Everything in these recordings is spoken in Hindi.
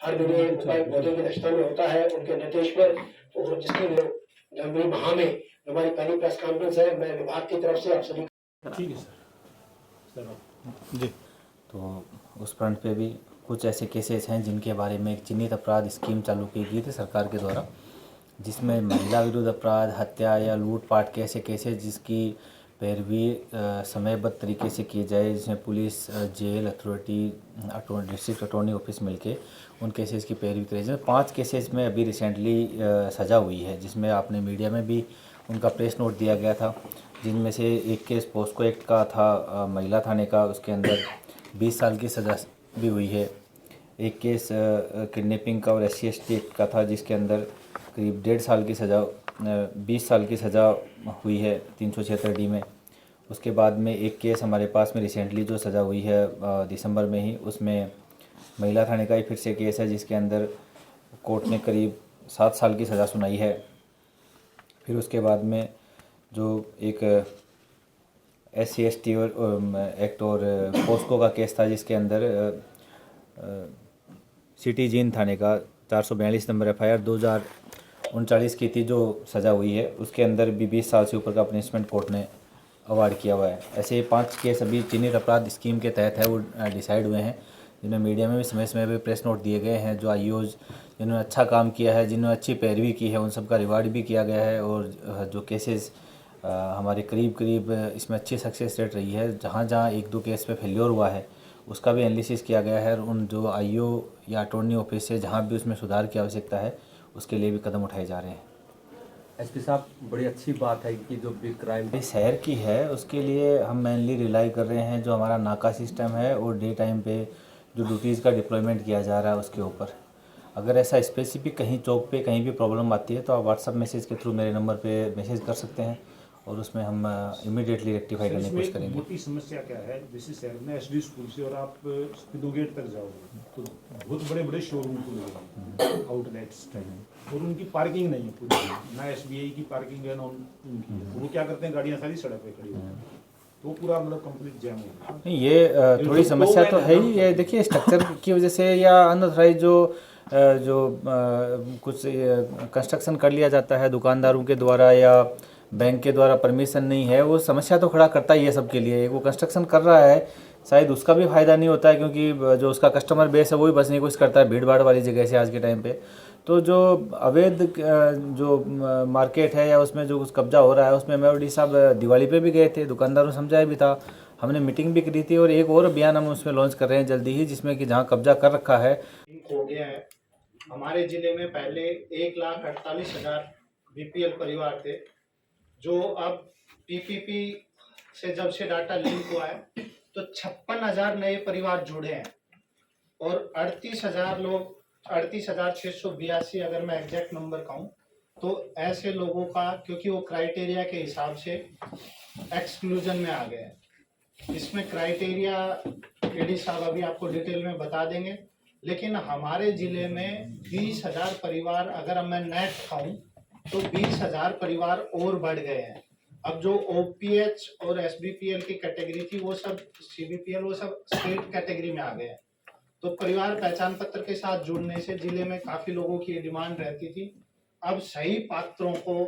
हर जगह मोबाइल पौधों के दफ्तर में होता है उनके निर्देश पर। तो जिसकी जनवरी माह में हमारी पहली प्रेस कॉन्फ्रेंस है, मैं विभाग की तरफ से आप सभी। ठीक है सर जी। तो उस फ्रंट पे भी कुछ ऐसे केसेस हैं जिनके बारे में एक चिन्हित अपराध स्कीम चालू की गई थी सरकार के द्वारा, जिसमें महिला विरुद्ध अपराध, हत्या या लूटपाट के ऐसे केसेस जिसकी पैरवी समयबद्ध तरीके से की जाए, जिसमें police, jail authority, district attorney office मिलके उन केसेस की पैरवी करी जाए। 5 केसेस में अभी रिसेंटली सज़ा हुई है, जिसमें आपने मीडिया में भी उनका प्रेस नोट दिया गया था, जिनमें से एक केस पॉस्को एक्ट का था, महिला थाने का, उसके अंदर 20 साल की सज़ा भी हुई है। एक केस किडनैपिंग का और SC/ST एक्ट का था, जिसके अंदर करीब 1.5 साल की सज़ा, 20 साल की सज़ा हुई है 376D में। उसके बाद में एक केस हमारे पास में रिसेंटली जो सज़ा हुई है दिसंबर में ही, उसमें महिला थाने का ही फिर से केस है, जिसके अंदर कोर्ट ने करीब 7 साल की सज़ा सुनाई है। फिर उसके बाद में जो एक SC/ST एक्ट और पॉस्को का केस था, जिसके अंदर सिटी जींद थाने का 442 नंबर FIR 2039 की थी, जो सज़ा हुई है, उसके अंदर भी 20 साल से ऊपर का पनिशमेंट कोर्ट ने अवार्ड किया हुआ है। ऐसे 5 केस अभी चिन्हित अपराध स्कीम के तहत है वो डिसाइड हुए हैं, जिनमें मीडिया में भी समय समय पर प्रेस नोट दिए गए हैं। जो IOs जिन्होंने अच्छा काम किया है, जिन्होंने अच्छी पैरवी की है, उन सब का रिवार्ड भी किया गया है। और जो केसेस हमारे करीब इसमें अच्छी सक्सेस रेट रही है, जहाँ जहाँ 1-2 केस पे फेल्योर हुआ है, उसका भी एनालिसिस किया गया है। और उन जो IO या अटॉर्नी ऑफिस से जहाँ भी उसमें सुधार की आवश्यकता है, उसके लिए भी कदम उठाए जा रहे हैं। SP साहब, बड़ी अच्छी बात है कि जो भी क्राइम शहर की है, उसके लिए हम मेनली रिलाई कर रहे हैं जो हमारा नाका सिस्टम है और डे टाइम पे जो ड्यूटीज़ का डिप्लॉयमेंट किया जा रहा है उसके ऊपर। अगर ऐसा स्पेसिफिक कहीं चौक पे कहीं भी प्रॉब्लम आती है तो आप व्हाट्सअप मैसेज के थ्रू मेरे नंबर पे मैसेज कर सकते हैं और उसमें हम इमीडिएटली रेक्टिफाई करने की कोशिश करेंगे। मोटी समस्या क्या है, जैसे शहर में SD स्कूल से और आप सिद्धू गेट तक जाओगे तो बहुत बड़े बड़े शोरूम खुले हैं, आउटलेट्स, और उनकी पार्किंग नहीं है पूरी, ना SBI की पार्किंग है ना उनकी। वो क्या करते हैं, गाड़ियाँ सारी सड़क पे खड़ी होती हैं, तो पूरा मतलब कंप्लीट जैम हो गया। ये थोड़ी समस्या तो है ही। ये देखिए स्ट्रक्चर की वजह से या अनऑथराइज जो कुछ कंस्ट्रक्शन कर लिया जाता है दुकानदारों के द्वारा या बैंक के द्वारा परमिशन नहीं है, वो समस्या तो खड़ा करता ही है सबके लिए। वो कंस्ट्रक्शन कर रहा है, शायद उसका भी फ़ायदा नहीं होता है, क्योंकि जो उसका कस्टमर बेस है वो भी बचने की कोशिश करता है भीड़ भाड़ वाली जगह से आज के टाइम पे। तो जो अवैध जो मार्केट है या उसमें जो कुछ कब्जा हो रहा है, उसमें मेवडी साहब दिवाली पे भी गए थे, दुकानदारों समझाया भी था, हमने मीटिंग भी करी थी। और एक और अभियान हम उसमें लॉन्च कर रहे हैं जल्दी ही, जिसमें कि जहाँ कब्जा कर रखा है हो गया है। हमारे ज़िले में पहले 1,48,000 BPL परिवार थे, जो अब PPP से जब से डाटा लिंक हुआ है तो 56,000 नए परिवार जुड़े हैं और 38,000 लोग, 38,682 अगर मैं एग्जैक्ट नंबर कहूँ तो ऐसे लोगों का, क्योंकि वो क्राइटेरिया के हिसाब से एक्सक्लूजन में आ गए हैं। इसमें क्राइटेरिया AD साहब अभी आपको डिटेल में बता देंगे, लेकिन हमारे ज़िले में 20,000 परिवार, अगर मैं नेट खाऊं तो 20,000 परिवार और बढ़ गए हैं। अब जो OPH और SBPL की कैटेगरी थी वो सब, CBPL वो सब स्टेट कैटेगरी में आ गए हैं। तो परिवार पहचान पत्र के साथ जुड़ने से जिले में काफ़ी लोगों की डिमांड रहती थी, अब सही पात्रों को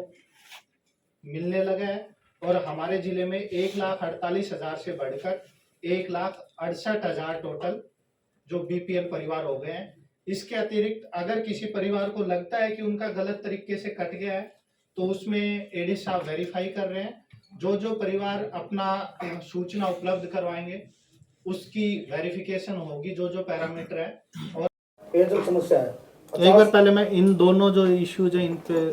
मिलने लगा है और हमारे ज़िले में 1,48,000 से बढ़कर 1,68,000 टोटल जो BPL परिवार हो गए हैं। इसके अतिरिक्त अगर किसी परिवार को लगता है कि उनका गलत तरीके से कट गया है तो उसमें AD साहब वेरीफाई कर रहे हैं। जो परिवार अपना सूचना उपलब्ध करवाएंगे उसकी वेरिफिकेशन होगी, जो पैरामीटर है। और ये जो समस्या है, एक बार पहले मैं इन दोनों जो इश्यूज हैं इन पे,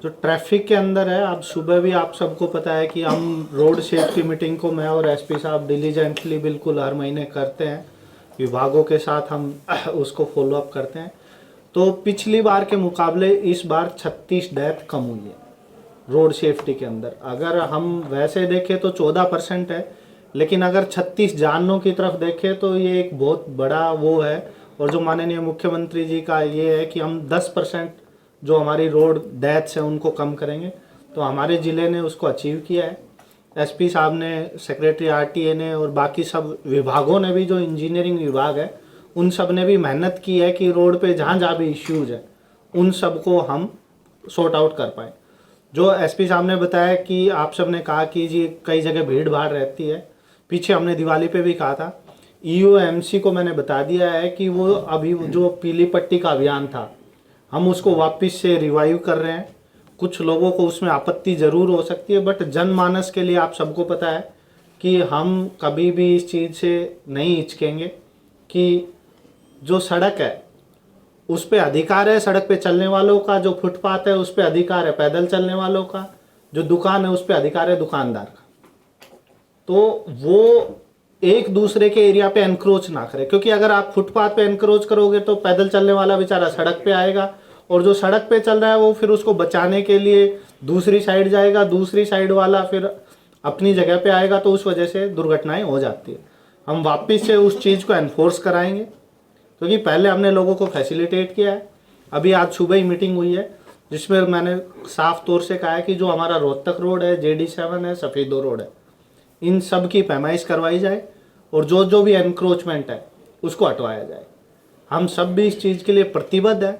जो ट्रैफिक के अंदर है, अब सुबह भी आप सबको पता है कि हम रोड सेफ्टी मीटिंग को मैं और SP साहब डिलीजेंटली बिल्कुल हर महीने करते हैं, विभागों के साथ हम उसको फॉलो अप करते हैं। तो पिछली बार के मुकाबले इस बार 36 डेथ कम हुई है रोड सेफ्टी के अंदर। अगर हम वैसे देखें तो 14% है, लेकिन अगर 36 जानों की तरफ देखें तो ये एक बहुत बड़ा वो है। और जो माननीय मुख्यमंत्री जी का ये है कि हम 10% जो हमारी रोड डेथ्स हैं उनको कम करेंगे, तो हमारे ज़िले ने उसको अचीव किया है। SP साहब ने, सेक्रेटरी RTA ने और बाकी सब विभागों ने भी, जो इंजीनियरिंग विभाग है उन सब ने भी मेहनत की है कि रोड पे जहाँ जहाँ भी इश्यूज है उन सब को हम सॉर्ट आउट कर पाए। जो एसपी साहब ने बताया कि आप सब ने कहा कि जी कई जगह भीड़ भाड़ रहती है, पीछे हमने दिवाली पे भी कहा था। ईओएमसी को मैंने बता दिया है कि वो अभी जो पीली पट्टी का अभियान था हम उसको वापस से रिवाइव कर रहे हैं। कुछ लोगों को उसमें आपत्ति ज़रूर हो सकती है, बट जनमानस के लिए आप सबको पता है कि हम कभी भी इस चीज़ से नहीं हिचकेंगे कि जो सड़क है उस पर अधिकार है सड़क पे चलने वालों का, जो फुटपाथ है उस पर अधिकार है पैदल चलने वालों का, जो दुकान है उस पर अधिकार है दुकानदार का। तो वो एक दूसरे के एरिया पे एनक्रोच ना करे, क्योंकि अगर आप फुटपाथ पे एनक्रोच करोगे तो पैदल चलने वाला बेचारा सड़क पे आएगा और जो सड़क पे चल रहा है वो फिर उसको बचाने के लिए दूसरी साइड जाएगा, दूसरी साइड वाला फिर अपनी जगह पे आएगा, तो उस वजह से दुर्घटनाएं हो जाती है। हम वापस से उस चीज़ को एनफोर्स कराएंगे, क्योंकि पहले हमने लोगों को फैसिलिटेट किया है। अभी आज सुबह ही मीटिंग हुई है जिसमें मैंने साफ तौर से कहा है कि जो हमारा रोहतक रोड है, JD7 है, सफ़ेदो रोड है, इन सब की पैमाइश करवाई जाए और जो जो भी एनक्रोचमेंट है उसको हटवाया जाए। हम सब भी इस चीज़ के लिए प्रतिबद्ध है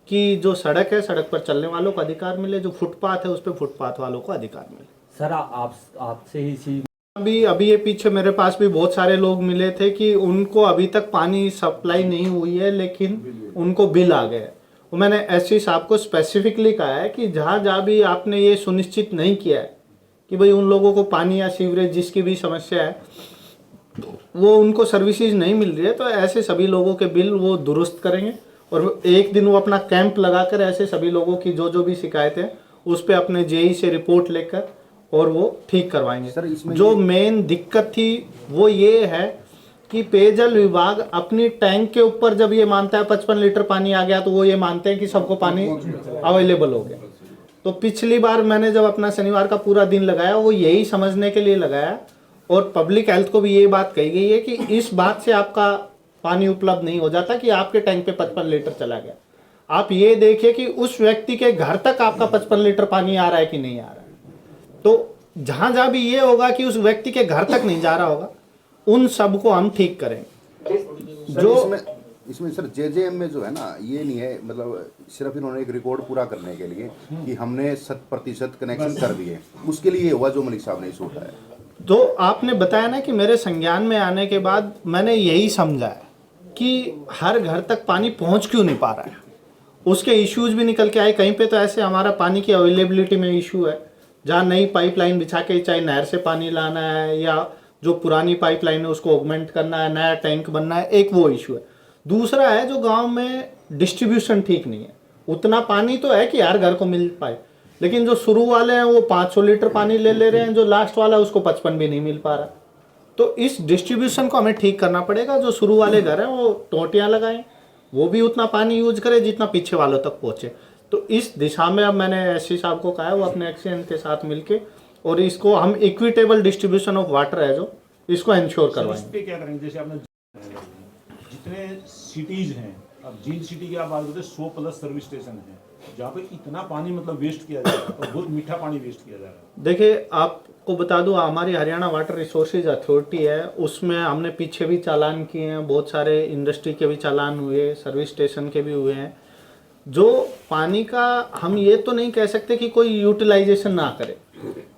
कि जो सड़क है सड़क पर चलने वालों को अधिकार मिले, जो फुटपाथ है उस पर फुटपाथ वालों को अधिकार मिले। सर आपसे ही इसी अभी ये पीछे मेरे पास भी बहुत सारे लोग मिले थे कि उनको अभी तक पानी सप्लाई नहीं हुई है लेकिन उनको बिल आ गया है। वो मैंने एसपी साहब को स्पेसिफिकली कहा है कि जहाँ जहाँ भी आपने ये सुनिश्चित नहीं किया है कि भाई उन लोगों को पानी या सीवरेज जिसकी भी समस्या है वो उनको सर्विसेज नहीं मिल रही है, तो ऐसे सभी लोगों के बिल वो दुरुस्त करेंगे और एक दिन वो अपना कैंप लगाकर ऐसे सभी लोगों की जो जो भी शिकायतें उस पर अपने जेई से रिपोर्ट लेकर और वो ठीक करवाएंगे। सर, इसमें जो मेन दिक्कत थी वो ये है कि पेयजल विभाग अपनी टैंक के ऊपर जब ये मानता है 55 लीटर पानी आ गया तो वो ये मानते हैं कि सबको पानी अवेलेबल हो गया। तो पिछली बार मैंने जब अपना शनिवार का पूरा दिन लगाया वो यही समझने के लिए लगाया और पब्लिक हेल्थ को भी ये बात कही गई है कि इस बात से आपका पानी उपलब्ध नहीं हो जाता कि आपके टैंक पे 55 लीटर चला गया। आप ये देखिए कि उस व्यक्ति के घर तक आपका 55 लीटर पानी आ रहा है कि नहीं आ रहा है। तो जहां जहां भी ये होगा कि उस व्यक्ति के घर तक नहीं जा रहा होगा उन सब को हम ठीक करेंगे। जो इसमें सर JJM में जो है ना ये नहीं है, मतलब सिर्फ इन्होंने एक रिकॉर्ड पूरा करने के लिए कि हमने 100% कनेक्शन कर दिए, उसके लिए हुआ जो मलिक साहब ने इशू उठाया। तो आपने बताया ना कि मेरे संज्ञान में आने के बाद मैंने यही समझा है कि हर घर तक पानी पहुंच क्यों नहीं पा रहा है, उसके इश्यूज भी निकल के आए। कहीं पे तो ऐसे हमारा पानी की अवेलेबिलिटी में इशू है जहाँ नई पाइपलाइन बिछा के चाहे नहर से पानी लाना है या जो पुरानी पाइपलाइन है उसको ऑगमेंट करना है, नया टैंक बनना है, एक वो इशू है। दूसरा है जो गांव में डिस्ट्रीब्यूशन ठीक नहीं है, उतना पानी तो है कि हर घर को मिल पाए, लेकिन जो शुरू वाले हैं वो 500 लीटर पानी ले रहे हैं, जो लास्ट वाला उसको 55 भी नहीं मिल पा रहा। तो इस डिस्ट्रीब्यूशन को हमें ठीक करना पड़ेगा। जो शुरू वाले घर हैं वो टोंटियाँ लगाएं, वो भी उतना पानी यूज करें जितना पीछे वालों तक पहुँचे। तो इस दिशा में अब मैंने एससी साहब को कहा है वो अपने एक्सीडेंट के साथ मिलके और इसको हम इक्विटेबल डिस्ट्रीब्यूशन ऑफ वाटर है जो इसको इंश्योर करवाएंगे। इस पे क्या करेंगे? जैसे आपने जितने सिटीज हैं, अब जींद सिटी की आप बात करते हैं 100+ सर्विस स्टेशन हैं जहाँ पे इतना पानी मतलब वेस्ट किया जा रहा है और बहुत मीठा पानी वेस्ट किया जा रहा है। देखिए आपको बता दूं हमारी हरियाणा वाटर रिसोर्सेज अथॉरिटी है, उसमें हमने पीछे भी चालान किए हैं, बहुत सारे इंडस्ट्री के भी चालान हुए, सर्विस स्टेशन के भी हुए हैं। जो पानी का हम ये तो नहीं कह सकते कि कोई यूटिलाइजेशन ना करे,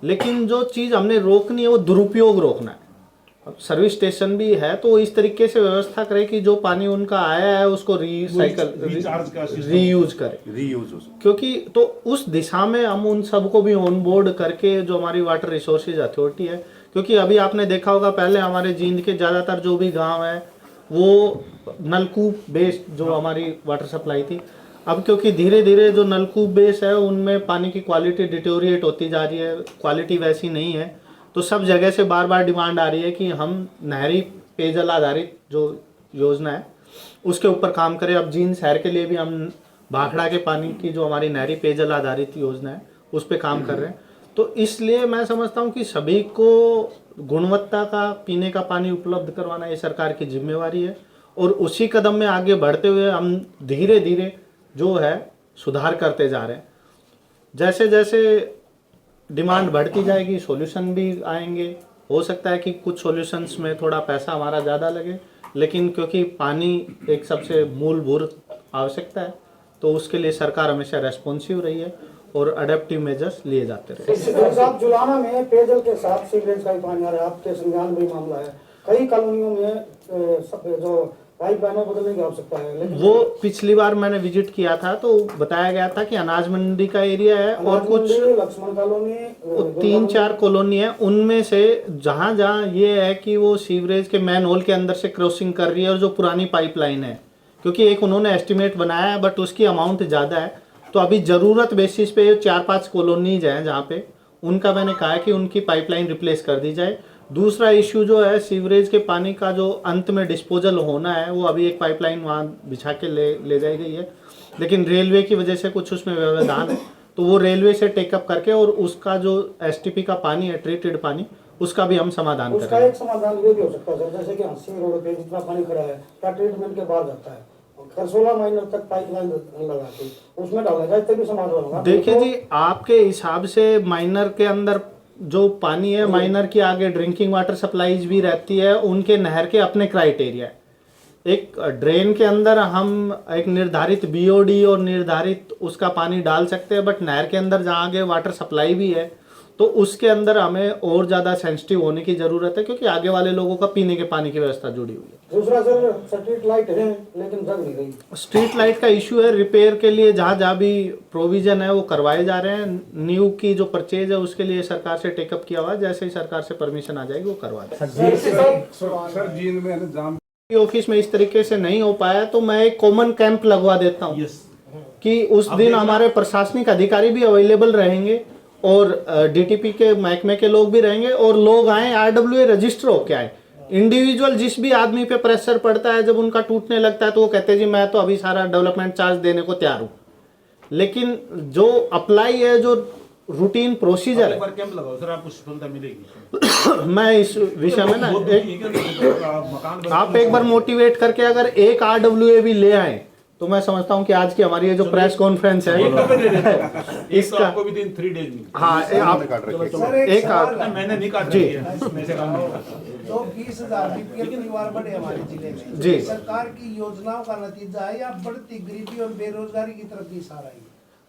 लेकिन जो चीज़ हमने रोकनी है वो दुरुपयोग रोकना है। अब सर्विस स्टेशन भी है तो इस तरीके से व्यवस्था करे कि जो पानी उनका आया है उसको रीयूज करे, क्योंकि तो उस दिशा में हम उन सबको भी ऑन बोर्ड करके जो हमारी वाटर रिसोर्सेज अथॉरिटी है, क्योंकि अभी आपने देखा होगा पहले हमारे जींद के ज़्यादातर जो भी गांव है वो नलकूप बेस्ड जो हमारी वाटर सप्लाई थी। अब क्योंकि धीरे धीरे जो नलकूप बेस है उनमें पानी की क्वालिटी डिटोरिएट होती जा रही है, क्वालिटी वैसी नहीं है, तो सब जगह से बार बार डिमांड आ रही है कि हम नहरी पेयजल आधारित जो योजना है उसके ऊपर काम करें। अब जींद शहर के लिए भी हम भाखड़ा के पानी की जो हमारी नहरी पेयजल आधारित योजना है उस पर काम कर रहे हैं। तो इसलिए मैं समझता हूँ कि सभी को गुणवत्ता का पीने का पानी उपलब्ध करवाना ये सरकार की जिम्मेवारी है और उसी कदम में आगे बढ़ते हुए हम धीरे धीरे जो है सुधार करते जा रहे हैं। जैसे जैसे डिमांड बढ़ती जाएगी सॉल्यूशन भी आएंगे। हो सकता है कि कुछ सॉल्यूशंस में थोड़ा पैसा हमारा ज़्यादा लगे, लेकिन क्योंकि पानी एक सबसे मूलभूत आवश्यकता है, तो उसके लिए सरकार हमेशा रेस्पॉन्सिव रही है और अडेप्टिव मेजर्स लिए जाते रहे। साहब जुलाना में पेयजल के साथ सीवरेज का ही पानी आ रहा है, आपके संज्ञान में भी मामला है। कई कॉलोनियों में जो पाइपलाइनों बदलने की आवश्यकता है, लेकिन वो पिछली बार मैंने विजिट किया था तो बताया गया था कि अनाज मंडी का एरिया है और कुछ लक्ष्मण कॉलोनी 3-4 कॉलोनी है, उनमें से जहां जहां ये है कि वो सीवरेज के मैन होल के अंदर से क्रॉसिंग कर रही है और जो पुरानी पाइपलाइन है, क्योंकि एक उन्होंने एस्टिमेट बनाया है बट उसकी अमाउंट ज़्यादा है, तो अभी ज़रूरत बेसिस पे 4-5 कॉलोनीज हैं जहाँ पे उनका मैंने कहा है कि उनकी पाइपलाइन रिप्लेस कर दी जाए। दूसरा इश्यू जो है सीवरेज के पानी का जो अंत में डिस्पोजल होना है, वो अभी एक पाइपलाइन वहाँ बिछा के ले जाई गई है, लेकिन रेलवे की वजह से कुछ उसमें व्यवधान है, तो वो रेलवे से टेकअप करके और उसका जो एसटीपी का पानी है, ट्रीटेड पानी, उसका भी हम समाधान उसका करेंगे। एक समाधान ये भी हो सकता है सर, जैसे कि हंसी रोड पे जितना पानी खड़ा है क्या ट्रीटमेंट के बाद जाता है, खरसोला माइनर तक पाइपलाइन लगा के उसमें डाला जाए, तभी समाधान होगा। देखिए जी, आपके हिसाब से माइनर के अंदर जो पानी है, माइनर की आगे ड्रिंकिंग वाटर सप्लाईज भी रहती है, उनके नहर के अपने क्राइटेरिया है। एक ड्रेन के अंदर हम एक निर्धारित बीओडी और निर्धारित उसका पानी डाल सकते हैं, बट नहर के अंदर जहाँ आगे वाटर सप्लाई भी है तो उसके अंदर हमें और ज़्यादा सेंसिटिव होने की ज़रूरत है, क्योंकि आगे वाले लोगों का पीने के पानी की व्यवस्था जुड़ी हुई है। दूसरा सर, स्ट्रीट लाइट है लेकिन जग नहीं रही। स्ट्रीट लाइट का इशू है, रिपेयर के लिए जहाँ जहाँ भी प्रोविजन है वो करवाए जा रहे हैं। न्यू की जो परचेज है उसके लिए सरकार से टेकअप किया हुआ है, जैसे ही सरकार से परमिशन आ जाएगी वो करवा दें। ऑफिस में इस तरीके से नहीं हो पाया तो मैं एक कॉमन कैंप लगवा देता हूँ कि उस दिन हमारे प्रशासनिक अधिकारी भी अवेलेबल रहेंगे और डीटीपी के महकमे के लोग भी रहेंगे और लोग आए, आरडब्ल्यूए रजिस्टर होके आए। इंडिविजुअल जिस भी आदमी पे प्रेशर पड़ता है, जब उनका टूटने लगता है तो वो कहते हैं जी मैं तो अभी सारा डेवलपमेंट चार्ज देने को तैयार हूँ, लेकिन जो अप्लाई है, जो रूटीन प्रोसीजर है, कैंप लगाओ सर, आपको सफलता मिलेगी। मैं इस विषय में ना आप एक बार मोटिवेट करके अगर एक आरडब्ल्यूए भी ले आए तो मैं समझता हूं कि आज की हमारी ये जो प्रेस कॉन्फ्रेंस है इसका आपको भी 3 डेज में। हाँ, आप एक मैंने नहीं काट जी। तो 20,000 बीपीएल परिवार बढ़े हमारे जिले में जी। सरकार की योजनाओं का नतीजा है या बढ़ती गरीबी और बेरोजगारी की तरफ भी इशारा है?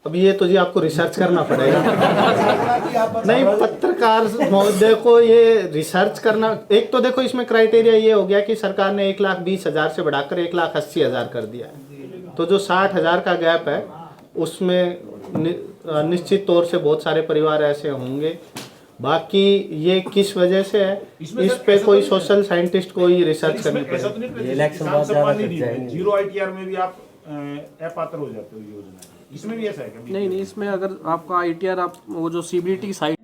अब ये तो जी आपको रिसर्च करना पड़ेगा। नहीं, पत्रकार महोदय को ये रिसर्च करना, एक तो देखो इसमें क्राइटेरिया ये हो गया कि सरकार ने 1,20,000 से बढ़ाकर 1,80,000 कर दिया है, तो जो 60,000 का गैप है उसमें निश्चित तौर से बहुत सारे परिवार ऐसे होंगे। बाकी ये किस वजह से है, इस पे कोई सोशल साइंटिस्ट को ही रिसर्च करनी पड़ेगी। इलेक्शन बाद ज्यादा कट जाएंगे। 0 ITR में भी आप अपात्र हो जाते हो योजना, इसमें भी ऐसा है क्या? नहीं, इसमें अगर आपका ITR आप वो जो CBDT साइट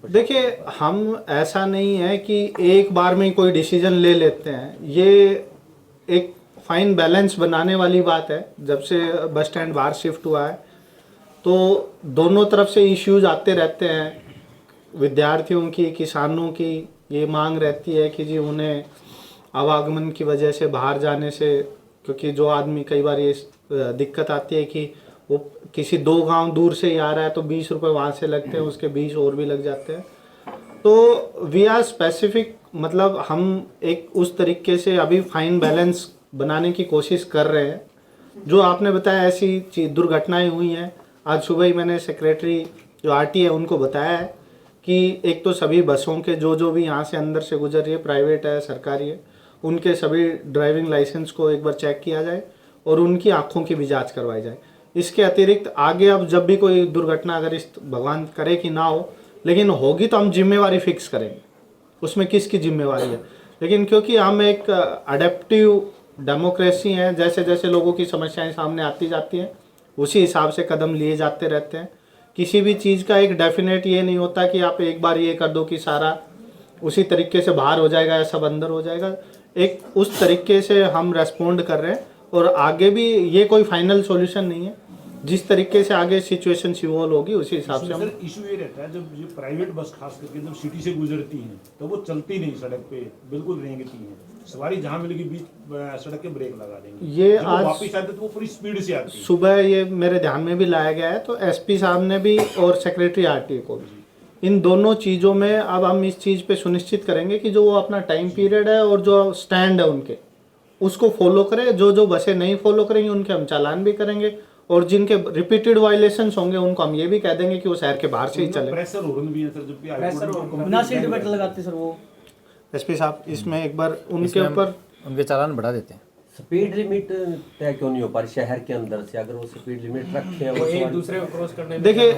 देखिए, हम ऐसा नहीं है कि एक बार में कोई डिसीजन ले लेते हैं, ये एक फाइन बैलेंस बनाने वाली बात है। जब से बस स्टैंड बाहर शिफ्ट हुआ है तो दोनों तरफ से इश्यूज आते रहते हैं, विद्यार्थियों की, किसानों की ये मांग रहती है कि जी उन्हें आवागमन की वजह से बाहर जाने से, क्योंकि जो आदमी कई बार ये दिक्कत आती है कि वो किसी 2 गांव दूर से ही आ रहा है तो 20 रुपये वहाँ से लगते हैं, उसके 20 और भी लग जाते हैं। तो वी आर स्पेसिफिक, मतलब हम एक उस तरीके से अभी फाइन बैलेंस बनाने की कोशिश कर रहे हैं। जो आपने बताया ऐसी दुर्घटनाएं हुई हैं, आज सुबह ही मैंने सेक्रेटरी जो आरटी है उनको बताया है कि एक तो सभी बसों के जो भी यहाँ से अंदर से गुजर रही है, प्राइवेट है सर्कारी है, उनके सभी ड्राइविंग लाइसेंस को एक बार चेक किया जाए और उनकी आँखों की भी जाँच करवाई जाए। इसके अतिरिक्त आगे अब जब भी कोई दुर्घटना, अगर इस भगवान करे कि ना हो, लेकिन होगी तो हम जिम्मेवारी फिक्स करेंगे, उसमें किसकी जिम्मेवारी है। लेकिन क्योंकि हम एक अडेप्टिव डेमोक्रेसी हैं, जैसे जैसे लोगों की समस्याएं सामने आती जाती हैं उसी हिसाब से कदम लिए जाते रहते हैं। किसी भी चीज़ का एक डेफिनेट ये नहीं होता कि आप एक बार ये कर दो कि सारा उसी तरीके से बाहर हो जाएगा या सब अंदर हो जाएगा। एक उस तरीके से हम रेस्पोंड कर रहे हैं और आगे भी ये कोई फाइनल सॉल्यूशन नहीं है। जिस तरीके से आगे सिचुएशन इवॉल्व होगी उसी हिसाब से हम। सर इशू ये रहता है, जब ये प्राइवेट बस खास करके जब सिटी से गुजरती हैं तो वो चलती नहीं, सड़क पे बिल्कुल रेंगती हैं, सवारी जहाँ मिलेगी बीच सड़क के ब्रेक लगा देंगे। ये जब आज वापस आते तो वो पूरी स्पीड से आती है। सुबह ये मेरे ध्यान में भी लाया गया है, तो एसपी साहब ने भी और सेक्रेटरी आरटीए को भी इन दोनों चीज़ों में अब हम इस चीज़ पे सुनिश्चित करेंगे कि जो वो अपना टाइम पीरियड है और जो स्टैंड है उनके उसको फॉलो करें। जो जो बसें नहीं फॉलो करेंगी उनके हम चालान भी करेंगे, और जिनके रिपीटेड वायलेशंस होंगे उनको हम ये भी कह देंगे कि वो शहर के बाहर से ही चले। प्रेशर हॉर्न भी है सर, जबकि बिना सीट बेल्ट लगाते सर वो। एसपी साहब इसमें एक बार उनके ऊपर उनके चालान बढ़ा देते हैं। स्पीड लिमिट तय क्यों नहीं हो पा रही शहर के अंदर से? अगर वो स्पीड लिमिट रखे हैं, वो एक दूसरे को क्रॉस करने, देखिए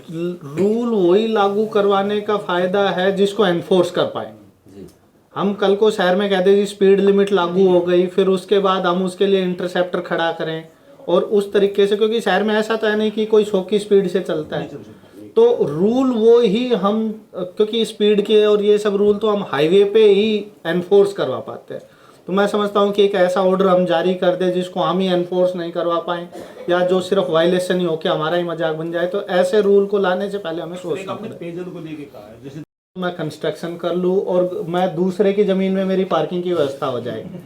रूल वही लागू करवाने का फायदा है जिसको एनफोर्स कर पाए। हम कल को शहर में कहते जी स्पीड लिमिट लागू हो गई, फिर उसके बाद हम उसके लिए इंटरसेप्टर खड़ा करें और उस तरीके से, क्योंकि शहर में ऐसा तो है नहीं कि कोई 100 की स्पीड से चलता है, तो रूल वो ही हम, क्योंकि स्पीड के और ये सब रूल तो हम हाईवे पे ही एनफोर्स करवा पाते हैं। तो मैं समझता हूँ कि एक ऐसा ऑर्डर हम जारी कर दे जिसको हम ही एनफोर्स नहीं करवा पाएँ, या जो सिर्फ वायलेशन ही हो के हमारा ही मजाक बन जाए, तो ऐसे रूल को लाने से पहले हमें सोचना पड़ेगा। पेयजल को लेके कहा है, जैसे मैं कंस्ट्रक्शन कर लूँ और मैं दूसरे की ज़मीन में मेरी पार्किंग की व्यवस्था हो जाएगी।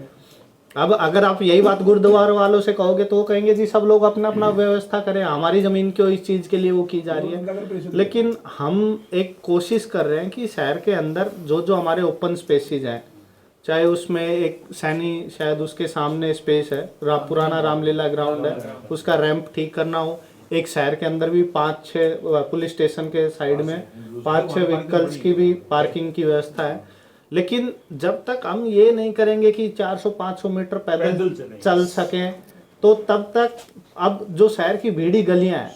अब अगर आप यही बात गुरुद्वारा वालों से कहोगे तो वो कहेंगे जी सब लोग अपना अपना व्यवस्था करें, हमारी ज़मीन क्यों इस चीज़ के लिए वो की जा रही है। लेकिन हम एक कोशिश कर रहे हैं कि शहर के अंदर जो जो हमारे ओपन स्पेसिज हैं, चाहे उसमें एक सैनी शायद उसके सामने स्पेस है, पुराना रामलीला ग्राउंड है, उसका रैंप ठीक करना हो, एक शहर के अंदर भी 5-6 पुलिस स्टेशन के साइड में 5-6 व्हीकल्स की भी पार्किंग की व्यवस्था है। लेकिन जब तक हम ये नहीं करेंगे कि 400-500 मीटर पैदल चल सकें, तो तब तक अब जो शहर की भीड़ी गलियां हैं,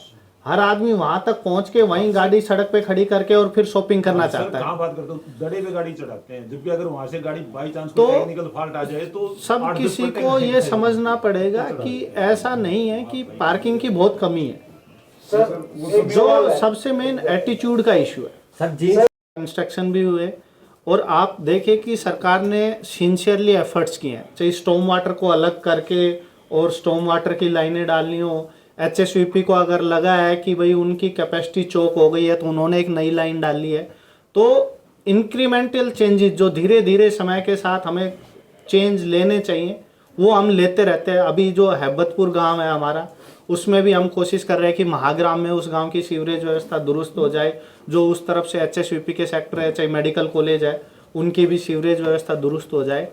हर आदमी वहां तक पहुंच के वहीं गाड़ी सड़क पे खड़ी करके और फिर शॉपिंग करना चाहता है। कहाँ बात करते हो, दड़े पे गाड़ी चढ़ाते हैं, जबकि अगर वहां से गाड़ी बाई चांस तो टेक्निकल फॉल्ट आ जाए तो सब किसी को ये समझना पड़ेगा कि ऐसा नहीं है कि पार्किंग की बहुत कमी है। जो सबसे मेन एटीट्यूड का इशू है सर जी। कंस्ट्रक्शन भी हुए और आप देखें कि सरकार ने सिंसियरली एफर्ट्स किए हैं, चाहे स्टॉर्म वाटर को अलग करके और स्टॉर्म वाटर की लाइनें डालनी हो, HSVP को अगर लगा है कि भाई उनकी कैपेसिटी चोक हो गई है तो उन्होंने एक नई लाइन डाली है। तो इंक्रीमेंटल चेंजेस जो धीरे धीरे समय के साथ हमें चेंज लेने चाहिए वो हम लेते रहते हैं। अभी जो हैबतपुर गांव है हमारा, उसमें भी हम कोशिश कर रहे हैं कि महाग्राम में उस गांव की सीवरेज व्यवस्था दुरुस्त हो जाए। जो उस तरफ से HSVP के सेक्टर है, चाहे मेडिकल कॉलेज है, उनकी भी सीवरेज व्यवस्था दुरुस्त हो जाए।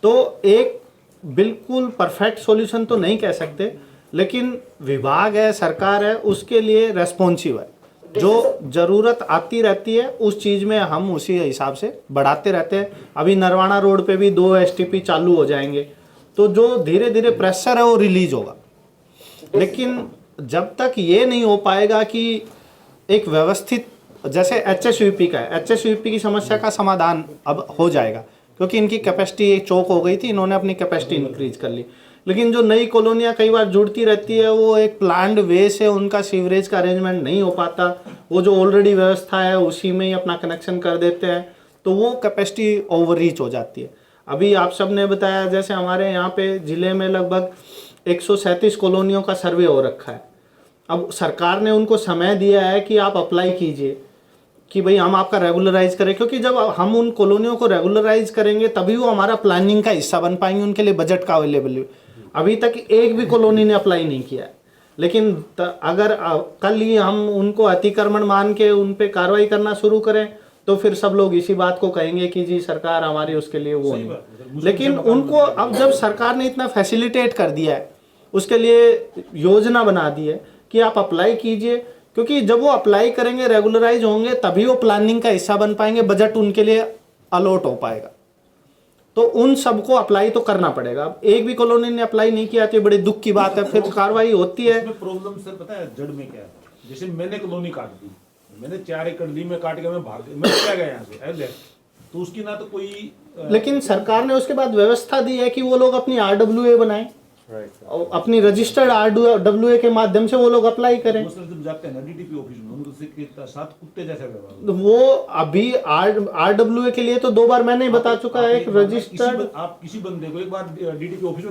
तो एक बिल्कुल परफेक्ट सॉल्यूशन तो नहीं कह सकते, लेकिन विभाग है, सरकार है, उसके लिए रेस्पॉन्सिव है। जो ज़रूरत आती रहती है उस चीज़ में हम उसी हिसाब से बढ़ाते रहते हैं। अभी नरवाना रोड पे भी 2 STP चालू हो जाएंगे, तो जो धीरे धीरे प्रेशर है वो रिलीज होगा। लेकिन जब तक ये नहीं हो पाएगा कि एक व्यवस्थित, जैसे HSVP का है, HSVP की समस्या का समाधान अब हो जाएगा क्योंकि इनकी कैपेसिटी चौक हो गई थी, इन्होंने अपनी कैपेसिटी इंक्रीज कर ली। लेकिन जो नई कॉलोनियाँ कई बार जुड़ती रहती है, वो एक प्लान्ड वे से उनका सीवरेज का अरेंजमेंट नहीं हो पाता, वो जो ऑलरेडी व्यवस्था है उसी में ही अपना कनेक्शन कर देते हैं, तो वो कैपेसिटी ओवर रीच हो जाती है। अभी आप सब ने बताया जैसे हमारे यहाँ पे ज़िले में लगभग 137 कॉलोनियों का सर्वे हो रखा है। अब सरकार ने उनको समय दिया है कि आप अप्लाई कीजिए कि भाई हम आपका रेगुलराइज करें, क्योंकि जब हम उन कॉलोनियों को रेगुलराइज करेंगे तभी वो हमारा प्लानिंग का हिस्सा बन पाएंगे, उनके लिए बजट का अवेलेबल। अभी तक एक भी कॉलोनी ने अप्लाई नहीं किया है, लेकिन अगर कल ही हम उनको अतिक्रमण मान के उन पे कार्रवाई करना शुरू करें तो फिर सब लोग इसी बात को कहेंगे कि जी सरकार हमारी उसके लिए वो नहीं। लेकिन उनको अब जब सरकार ने इतना फैसिलिटेट कर दिया है, उसके लिए योजना बना दी है कि आप अप्लाई कीजिए, क्योंकि जब वो अप्लाई करेंगे, रेगुलराइज होंगे, तभी वो प्लानिंग का हिस्सा बन पाएंगे, बजट उनके लिए अलॉट हो पाएगा। तो उन सबको अप्लाई तो करना पड़ेगा। अब एक भी कॉलोनी ने अप्लाई नहीं किया तो बड़े दुख की बात है, फिर कार्रवाई होती है। प्रॉब्लम सर पता है जड़ में क्या है? जैसे मैंने कॉलोनी काट दी, मैंने 4 एकड़ ली में काट के मैं क्या गया यहाँ से, तो उसकी ना तो कोई लेकिन सरकार ने उसके बाद व्यवस्था दी है कि वो लोग अपनी RWA बनाएं, अपनी रजिस्टर्ड RWA के माध्यम से वो लोग अप्लाई करें। जब जाते हैं ना DTP ऑफिस में, उनके साथ कुत्ते जैसा व्यवहार। वो अभी RWA के लिए तो 2 बार मैंने बता चुका है, एक रजिस्टर्ड। आप किसी बंदे को एक बार DTP ऑफिस